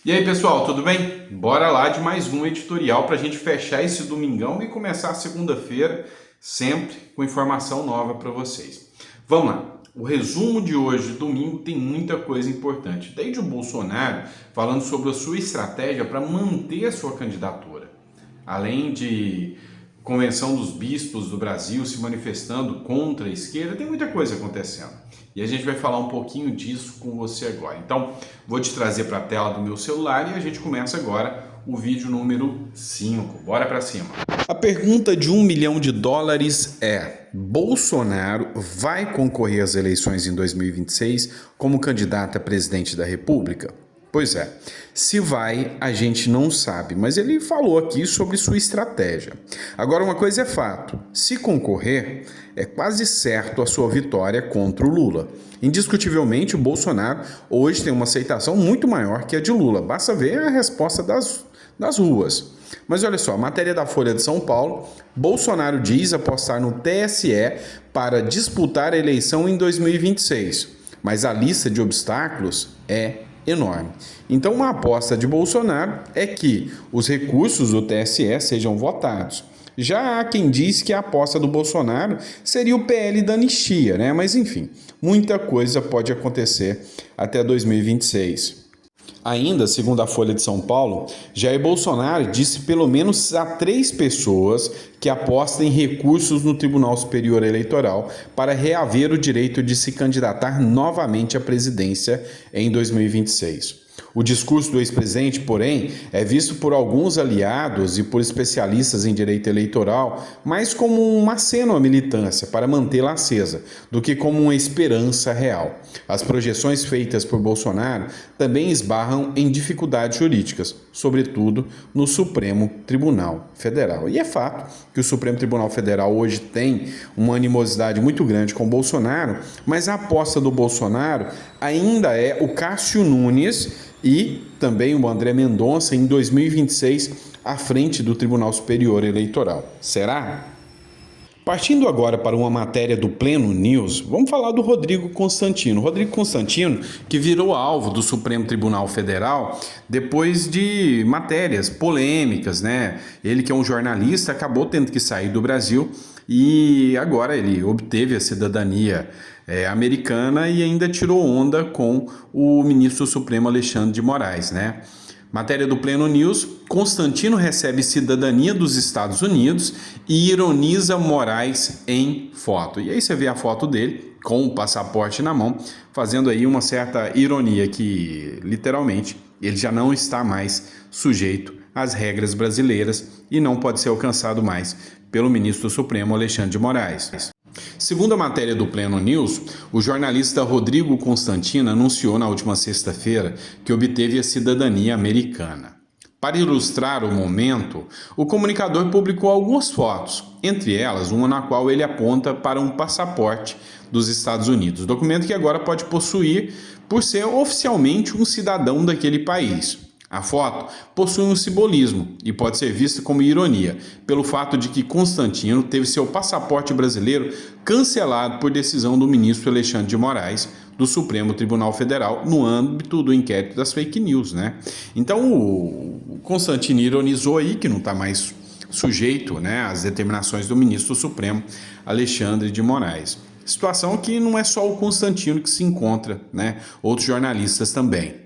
E aí pessoal, tudo bem? Bora lá de mais um editorial para a gente fechar esse domingão e começar a segunda-feira sempre com informação nova para vocês. Vamos lá, o resumo de hoje, domingo, tem muita coisa importante. Desde o Bolsonaro falando sobre a sua estratégia para manter a sua candidatura, além de Convenção dos Bispos do Brasil se manifestando contra a esquerda, tem muita coisa acontecendo. E a gente vai falar um pouquinho disso com você agora. Então, vou te trazer para a tela do meu celular e a gente começa agora o vídeo número 5. Bora para cima. A pergunta de $1 milhão é: Bolsonaro vai concorrer às eleições em 2026 como candidato a presidente da República? Pois é, se vai, a gente não sabe, mas ele falou aqui sobre sua estratégia. Agora, uma coisa é fato: se concorrer, é quase certo a sua vitória contra o Lula. Indiscutivelmente, o Bolsonaro hoje tem uma aceitação muito maior que a de Lula, basta ver a resposta das ruas. Mas olha só, matéria da Folha de São Paulo: Bolsonaro diz apostar no TSE para disputar a eleição em 2026, mas a lista de obstáculos é enorme. Então, uma aposta de Bolsonaro é que os recursos do TSE sejam votados. Já há quem diz que a aposta do Bolsonaro seria o PL da anistia, né? Mas enfim, muita coisa pode acontecer até 2026. Ainda, segundo a Folha de São Paulo, Jair Bolsonaro disse pelo menos a 3 pessoas que apostam em recursos no Tribunal Superior Eleitoral para reaver o direito de se candidatar novamente à presidência em 2026. O discurso do ex-presidente, porém, é visto por alguns aliados e por especialistas em direito eleitoral mais como um aceno à militância para mantê-la acesa, do que como uma esperança real. As projeções feitas por Bolsonaro também esbarram em dificuldades jurídicas, sobretudo no Supremo Tribunal Federal. E é fato que o Supremo Tribunal Federal hoje tem uma animosidade muito grande com Bolsonaro, mas a aposta do Bolsonaro ainda é o Cássio Nunes e também o André Mendonça em 2026 à frente do Tribunal Superior Eleitoral. Será? Partindo agora para uma matéria do Pleno News, vamos falar do Rodrigo Constantino. Rodrigo Constantino, que virou alvo do Supremo Tribunal Federal depois de matérias polêmicas, né? Ele, que é um jornalista, acabou tendo que sair do Brasil e agora ele obteve a cidadania americana e ainda tirou onda com o ministro Supremo Alexandre de Moraes, né? Matéria do Pleno News: Constantino recebe cidadania dos Estados Unidos e ironiza Moraes em foto. E aí você vê a foto dele com o passaporte na mão, fazendo aí uma certa ironia que, literalmente, ele já não está mais sujeito às regras brasileiras e não pode ser alcançado mais pelo ministro Supremo Alexandre de Moraes. Segundo a matéria do Pleno News, o jornalista Rodrigo Constantino anunciou na última sexta-feira que obteve a cidadania americana. Para ilustrar o momento, o comunicador publicou algumas fotos, entre elas uma na qual ele aponta para um passaporte dos Estados Unidos, documento que agora pode possuir por ser oficialmente um cidadão daquele país. A foto possui um simbolismo e pode ser vista como ironia, pelo fato de que Constantino teve seu passaporte brasileiro cancelado por decisão do ministro Alexandre de Moraes, do Supremo Tribunal Federal, no âmbito do inquérito das fake news, né? Então o Constantino ironizou aí que não está mais sujeito, né, às determinações do ministro Supremo Alexandre de Moraes. Situação que não é só o Constantino que se encontra, né? Outros jornalistas também.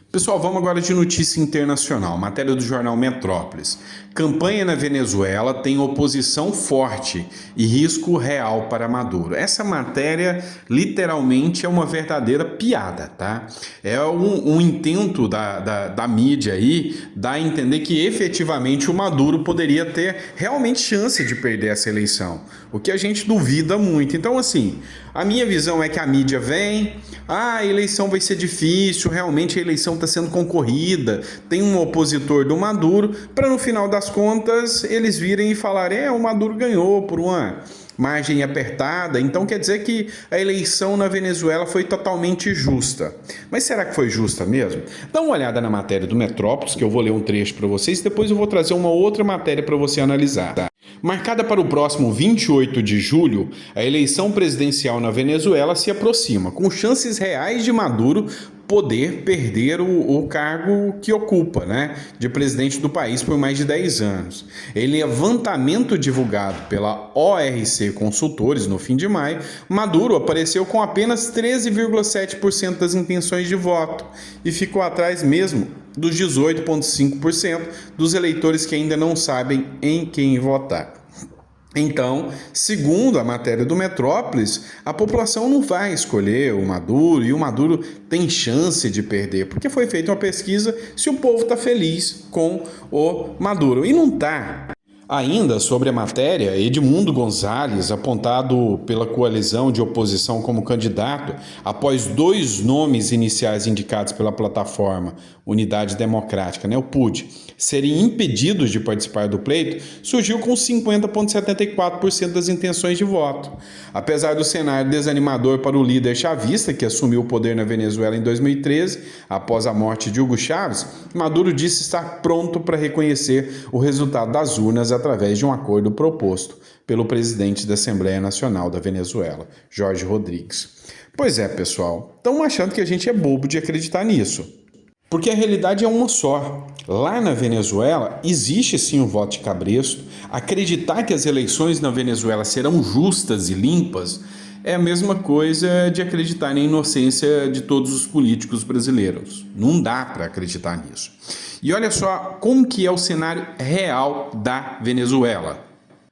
Pessoal, vamos agora de notícia internacional. Matéria do jornal Metrópolis: campanha na Venezuela tem oposição forte e risco real para Maduro. Essa matéria literalmente é uma verdadeira piada, tá? É um intento da mídia aí dar a entender que efetivamente o Maduro poderia ter realmente chance de perder essa eleição, o que a gente duvida muito. Então, assim, a minha visão é que a mídia vem, a eleição vai ser difícil, realmente a eleição está sendo concorrida, tem um opositor do Maduro, para no final das contas eles virem e falarem: o Maduro ganhou por uma margem apertada, então quer dizer que a eleição na Venezuela foi totalmente justa. Mas será que foi justa mesmo? Dá uma olhada na matéria do Metrópolis, que eu vou ler um trecho para vocês, depois eu vou trazer uma outra matéria para você analisar, tá? Marcada para o próximo 28 de julho, a eleição presidencial na Venezuela se aproxima, com chances reais de Maduro poder perder o cargo que ocupa, né, de presidente do país por mais de 10 anos. Em levantamento divulgado pela ORC Consultores no fim de maio, Maduro apareceu com apenas 13,7% das intenções de voto e ficou atrás mesmo dos 18,5% dos eleitores que ainda não sabem em quem votar. Então, segundo a matéria do Metrópolis, a população não vai escolher o Maduro e o Maduro tem chance de perder, porque foi feita uma pesquisa se o povo está feliz com o Maduro. E não está. Ainda sobre a matéria, Edmundo Gonzalez, apontado pela coalizão de oposição como candidato, após 2 nomes iniciais indicados pela plataforma Unidade Democrática, o PUD, serem impedidos de participar do pleito, surgiu com 50,74% das intenções de voto. Apesar do cenário desanimador para o líder chavista, que assumiu o poder na Venezuela em 2013, após a morte de Hugo Chávez, Maduro disse estar pronto para reconhecer o resultado das urnas através de um acordo proposto pelo presidente da Assembleia Nacional da Venezuela, Jorge Rodrigues. Pois é, pessoal, estão achando que a gente é bobo de acreditar nisso. Porque a realidade é uma só. Lá na Venezuela existe sim o voto de cabresto. Acreditar que as eleições na Venezuela serão justas e limpas é a mesma coisa de acreditar na inocência de todos os políticos brasileiros. Não dá para acreditar nisso. E olha só como que é o cenário real da Venezuela.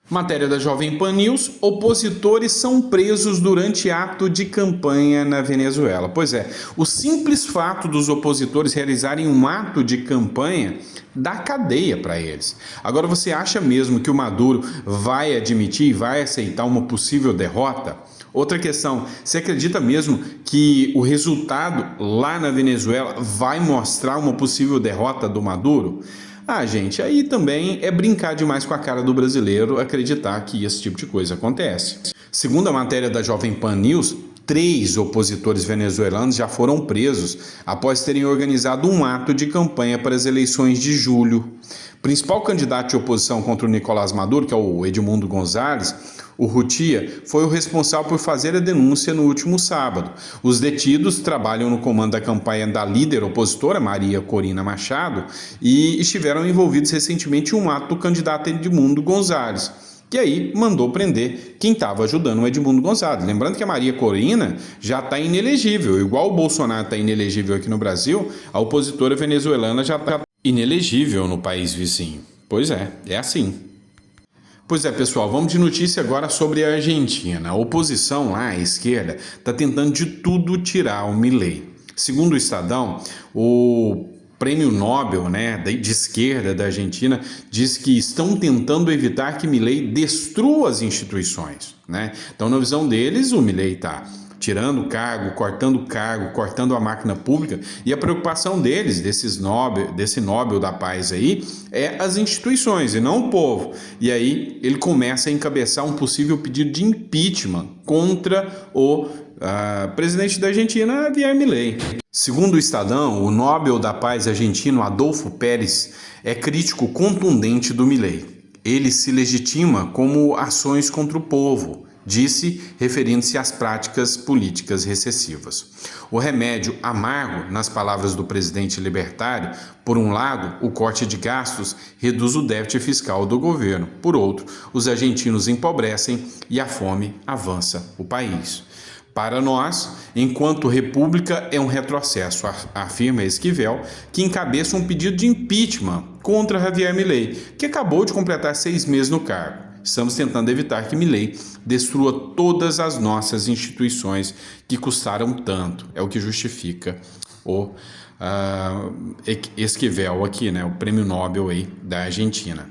Matéria da Jovem Pan News: opositores são presos durante ato de campanha na Venezuela. Pois é, o simples fato dos opositores realizarem um ato de campanha dá cadeia para eles. Agora, você acha mesmo que o Maduro vai admitir e vai aceitar uma possível derrota? Outra questão, você acredita mesmo que o resultado lá na Venezuela vai mostrar uma possível derrota do Maduro? Gente, aí também é brincar demais com a cara do brasileiro acreditar que esse tipo de coisa acontece. Segundo a matéria da Jovem Pan News, 3 opositores venezuelanos já foram presos após terem organizado um ato de campanha para as eleições de julho. O principal candidato de oposição contra o Nicolás Maduro, que é o Edmundo Gonzalez, o Rutia, foi o responsável por fazer a denúncia no último sábado. Os detidos trabalham no comando da campanha da líder opositora, Maria Corina Machado, e estiveram envolvidos recentemente em um ato do candidato Edmundo Gonzalez, que aí mandou prender quem estava ajudando o Edmundo Gonzalez. Lembrando que a Maria Corina já está inelegível, igual o Bolsonaro está inelegível aqui no Brasil, a opositora venezuelana já está inelegível no país vizinho. Pois é assim. Pois é, pessoal, vamos de notícia agora sobre a Argentina. A oposição lá, a esquerda, está tentando de tudo tirar o Milei. Segundo o Estadão, o prêmio Nobel, de esquerda da Argentina diz que estão tentando evitar que Milei destrua as instituições. Então, na visão deles, o Milei está tirando o cargo, cortando a máquina pública, e a preocupação deles, desse Nobel da Paz aí, é as instituições e não o povo. E aí ele começa a encabeçar um possível pedido de impeachment contra o presidente da Argentina, Javier Milei. Segundo o Estadão, o Nobel da Paz argentino Adolfo Pérez é crítico contundente do Milei. Ele se legitima como ações contra o povo, disse, referindo-se às práticas políticas recessivas. O remédio amargo, nas palavras do presidente libertário, por um lado, o corte de gastos reduz o déficit fiscal do governo. Por outro, os argentinos empobrecem e a fome avança o país. Para nós, enquanto república, é um retrocesso, afirma Esquivel, que encabeça um pedido de impeachment contra Javier Milei, que acabou de completar 6 meses no cargo. Estamos tentando evitar que Milei destrua todas as nossas instituições que custaram tanto. É o que justifica o Esquivel aqui, o prêmio Nobel aí da Argentina.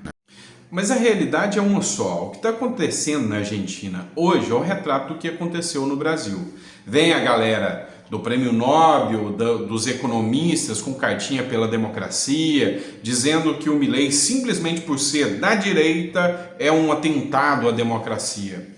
Mas a realidade é uma só. O que está acontecendo na Argentina hoje é o retrato do que aconteceu no Brasil. Vem a galera do prêmio Nobel, dos economistas com cartinha pela democracia, dizendo que o Milei, simplesmente por ser da direita, é um atentado à democracia.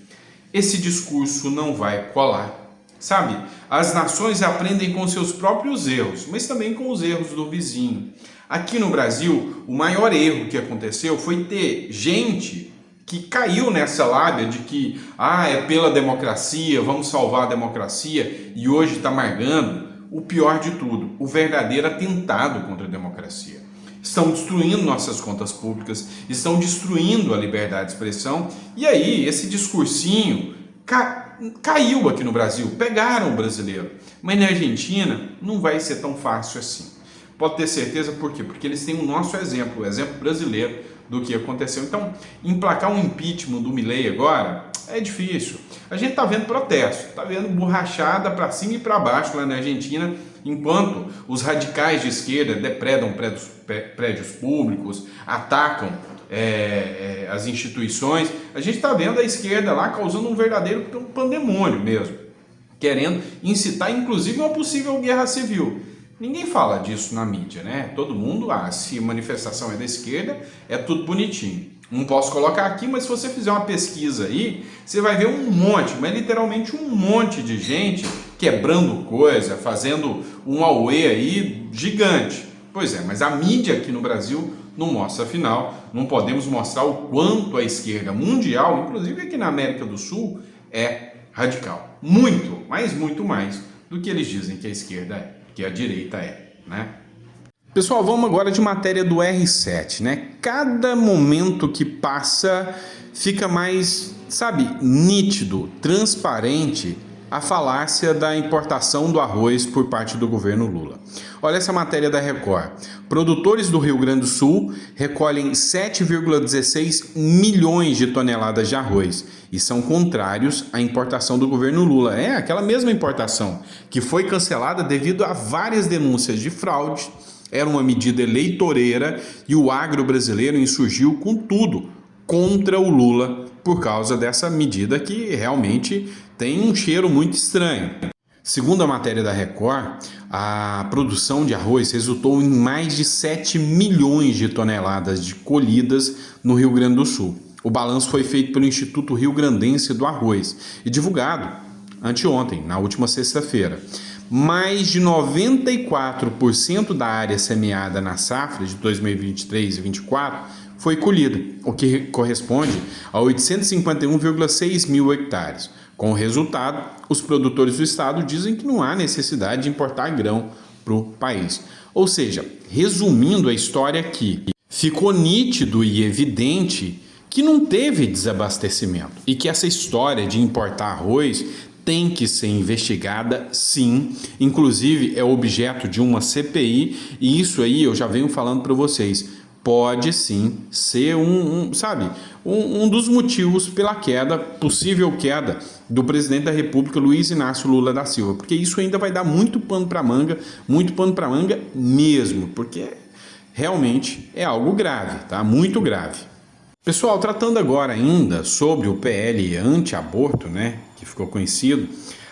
Esse discurso não vai colar. Sabe, as nações aprendem com seus próprios erros, mas também com os erros do vizinho. Aqui no Brasil, o maior erro que aconteceu foi ter gente que caiu nessa lábia de que é pela democracia, vamos salvar a democracia, e hoje está amargando o pior de tudo, o verdadeiro atentado contra a democracia. Estão destruindo nossas contas públicas, estão destruindo a liberdade de expressão, e aí esse discursinho caiu aqui no Brasil, pegaram o brasileiro, mas na Argentina não vai ser tão fácil assim. Pode ter certeza, por quê? Porque eles têm o nosso exemplo, o exemplo brasileiro do que aconteceu. Então, emplacar um impeachment do Milei agora é difícil. A gente está vendo protesto, está vendo borrachada para cima e para baixo lá na Argentina, enquanto os radicais de esquerda depredam prédios públicos, atacam as instituições. A gente está vendo a esquerda lá causando um verdadeiro pandemônio mesmo, querendo incitar inclusive uma possível guerra civil. Ninguém fala disso na mídia, né? Todo mundo, se manifestação é da esquerda, é tudo bonitinho. Não posso colocar aqui, mas se você fizer uma pesquisa aí, você vai ver um monte, mas literalmente um monte de gente quebrando coisa, fazendo um auê aí gigante. Pois é, mas a mídia aqui no Brasil não mostra, afinal, não podemos mostrar o quanto a esquerda mundial, inclusive aqui na América do Sul, é radical. Muito, mas muito mais do que eles dizem que a esquerda é, que a direita é, né? Pessoal, vamos agora de matéria do R7, né? Cada momento que passa fica mais, nítido, transparente a falácia da importação do arroz por parte do governo Lula. Olha essa matéria da Record. Produtores do Rio Grande do Sul recolhem 7,16 milhões de toneladas de arroz e são contrários à importação do governo Lula. É aquela mesma importação que foi cancelada devido a várias denúncias de fraude. Era uma medida eleitoreira e o agro brasileiro insurgiu com tudo contra o Lula por causa dessa medida que realmente tem um cheiro muito estranho. Segundo a matéria da Record, a produção de arroz resultou em mais de 7 milhões de toneladas de colhidas no Rio Grande do Sul. O balanço foi feito pelo Instituto Rio Grandense do Arroz e divulgado anteontem, na última sexta-feira. Mais de 94% da área semeada na safra de 2023 e 2024 foi colhida, o que corresponde a 851,6 mil hectares. Com o resultado, os produtores do estado dizem que não há necessidade de importar grão para o país. Ou seja, resumindo a história aqui, ficou nítido e evidente que não teve desabastecimento e que essa história de importar arroz tem que ser investigada, sim. Inclusive é objeto de uma CPI e isso aí eu já venho falando para vocês. Pode sim ser um dos motivos pela possível queda do presidente da República, Luiz Inácio Lula da Silva, porque isso ainda vai dar muito pano para manga mesmo, porque realmente é algo grave, tá? Muito grave. Pessoal, tratando agora ainda sobre o PL anti-aborto, né, que ficou conhecido,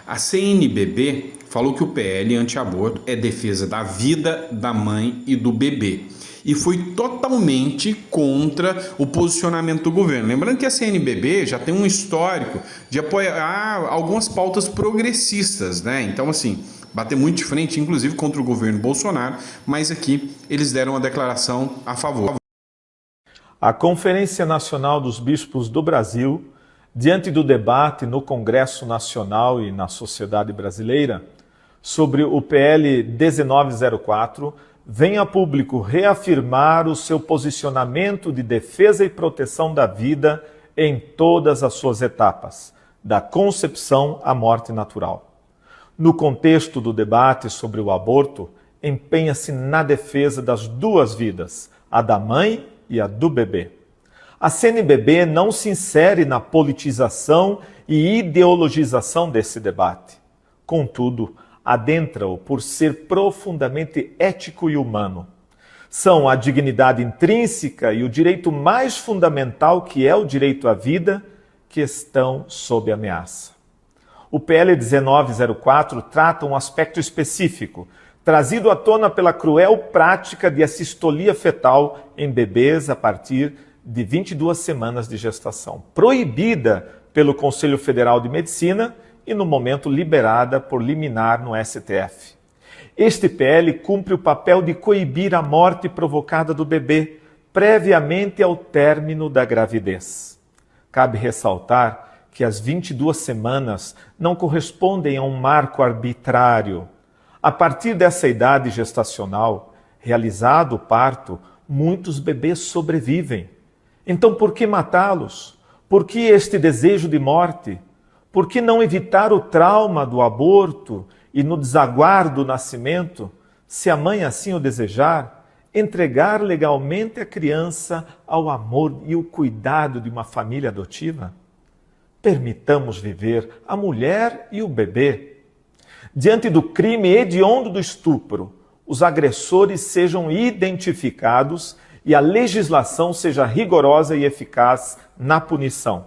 a CNBB falou que o PL anti-aborto é defesa da vida da mãe e do bebê. E foi totalmente contra o posicionamento do governo. Lembrando que a CNBB já tem um histórico de apoiar algumas pautas progressistas, né? Então, bater muito de frente, inclusive contra o governo Bolsonaro, mas aqui eles deram uma declaração a favor. A Conferência Nacional dos Bispos do Brasil, diante do debate no Congresso Nacional e na sociedade brasileira sobre o PL 1904, vem a público reafirmar o seu posicionamento de defesa e proteção da vida em todas as suas etapas, da concepção à morte natural. No contexto do debate sobre o aborto, empenha-se na defesa das duas vidas, a da mãe e a do bebê. A CNBB não se insere na politização e ideologização desse debate. Contudo, adentra-o por ser profundamente ético e humano. São a dignidade intrínseca e o direito mais fundamental, que é o direito à vida, que estão sob ameaça. O PL 1904 trata um aspecto específico, trazido à tona pela cruel prática de assistolia fetal em bebês a partir de 22 semanas de gestação, proibida pelo Conselho Federal de Medicina e, no momento, liberada por liminar no STF. Este PL cumpre o papel de coibir a morte provocada do bebê previamente ao término da gravidez. Cabe ressaltar que as 22 semanas não correspondem a um marco arbitrário. A partir dessa idade gestacional, realizado o parto, muitos bebês sobrevivem. Então, por que matá-los? Por que este desejo de morte? Por que não evitar o trauma do aborto e no desaguar do nascimento, se a mãe assim o desejar, entregar legalmente a criança ao amor e o cuidado de uma família adotiva? Permitamos viver a mulher e o bebê. Diante do crime hediondo do estupro, os agressores sejam identificados e a legislação seja rigorosa e eficaz na punição.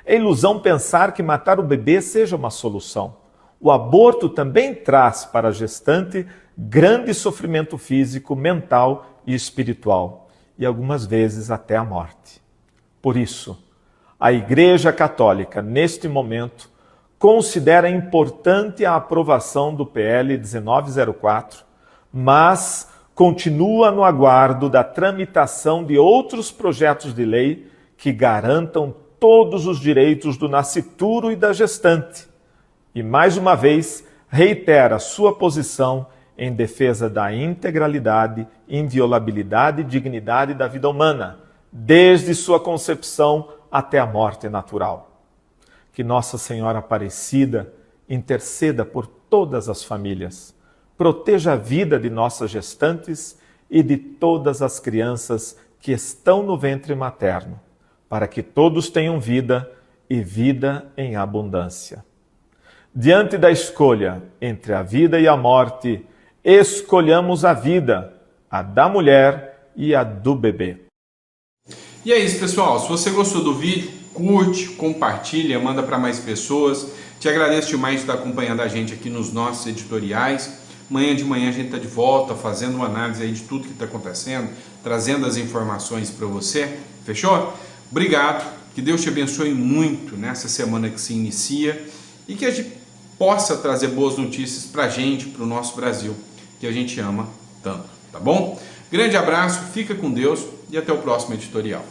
É ilusão pensar que matar o bebê seja uma solução. O aborto também traz para a gestante grande sofrimento físico, mental e espiritual, e algumas vezes até a morte. Por isso, a Igreja Católica, neste momento, considera importante a aprovação do PL 1904, mas continua no aguardo da tramitação de outros projetos de lei que garantam todos os direitos do nascituro e da gestante. E, mais uma vez, reitera sua posição em defesa da integralidade, inviolabilidade e dignidade da vida humana, desde sua concepção até a morte natural. Que Nossa Senhora Aparecida interceda por todas as famílias, proteja a vida de nossas gestantes e de todas as crianças que estão no ventre materno, para que todos tenham vida e vida em abundância. Diante da escolha entre a vida e a morte, escolhamos a vida, a da mulher e a do bebê. E é isso, pessoal. Se você gostou do vídeo, curte, compartilha, manda para mais pessoas. Te agradeço demais por estar acompanhando a gente aqui nos nossos editoriais. Amanhã de manhã a gente está de volta, fazendo uma análise aí de tudo que está acontecendo, trazendo as informações para você. Fechou? Obrigado. Que Deus te abençoe muito nessa semana que se inicia e que a gente possa trazer boas notícias para a gente, para o nosso Brasil, que a gente ama tanto, tá bom? Grande abraço, fica com Deus e até o próximo editorial.